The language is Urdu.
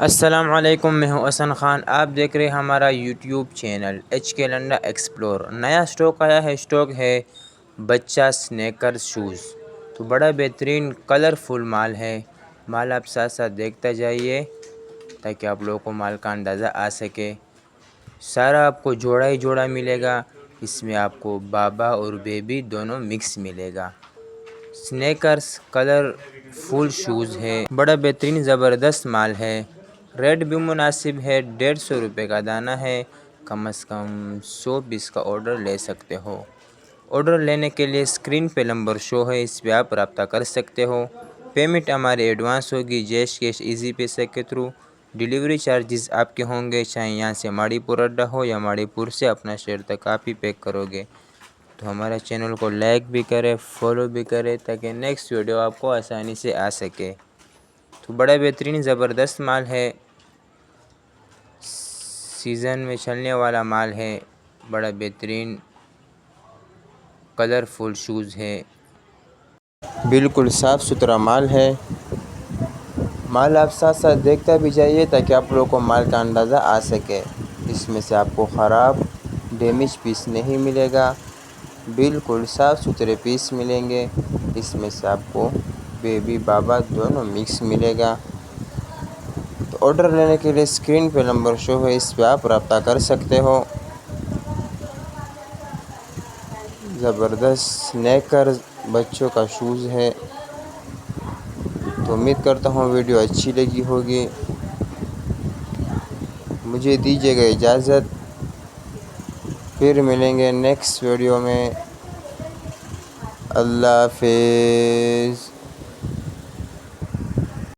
السلام علیکم، میں ہوں حسن خان۔ آپ دیکھ رہے ہیں ہمارا یوٹیوب چینل ایچ کے لنڈا ایکسپلور۔ نیا سٹاک آیا ہے، سٹاک ہے بچہ سنیکرز شوز۔ تو بڑا بہترین کلرفل مال ہے۔ مال آپ ساتھ ساتھ دیکھتا جائیے تاکہ آپ لوگوں کو مال کا اندازہ آ سکے۔ سارا آپ کو جوڑا ہی جوڑا ملے گا، اس میں آپ کو بابا اور بیبی دونوں مکس ملے گا۔ سنیکرز کلر فل شوز ہے، بڑا بہترین زبردست مال ہے۔ ریٹ بھی مناسب ہے، 150 روپے کا دانہ ہے۔ کم از کم 100 پیس کا آرڈر لے سکتے ہو۔ آرڈر لینے کے لیے اسکرین پہ نمبر شو ہے، اس پہ آپ رابطہ کر سکتے ہو۔ پیمنٹ ہماری ایڈوانس ہوگی، جیش کیش ایزی پیسے کے تھرو۔ ڈیلیوری چارجز آپ کے ہوں گے، چاہے یہاں سے ماڑی پور اڈا ہو یا ماڑی پور سے اپنا شہر تک آپ ہی پیک کرو گے۔ تو ہمارے چینل کو لائک بھی کرے، فالو بھی کرے تاکہ نیکسٹ ویڈیو آپ کو آسانی سے آ سکے۔ تو بڑا بہترین زبردست مال ہے، سیزن میں چلنے والا مال ہے۔ بڑا بہترین کلرفل شوز ہے، بالکل صاف ستھرا مال ہے۔ مال آپ ساتھ ساتھ دیکھتا بھی جائیے تاکہ آپ لوگوں کو مال کا اندازہ آ سکے۔ اس میں سے آپ کو خراب ڈیمیج پیس نہیں ملے گا، بالکل صاف ستھرے پیس ملیں گے۔ اس میں سے آپ کو بیبی بابا دونوں مکس ملے گا۔ تو آرڈر لینے کے لیے اسکرین پہ نمبر شو ہے، اس پہ آپ رابطہ کر سکتے ہو۔ زبردست سنیکرز بچوں کا شوز ہے۔ تو امید کرتا ہوں ویڈیو اچھی لگی ہوگی۔ مجھے دیجیے گا اجازت، پھر ملیں گے نیکسٹ ویڈیو میں۔ اللہ حافظ۔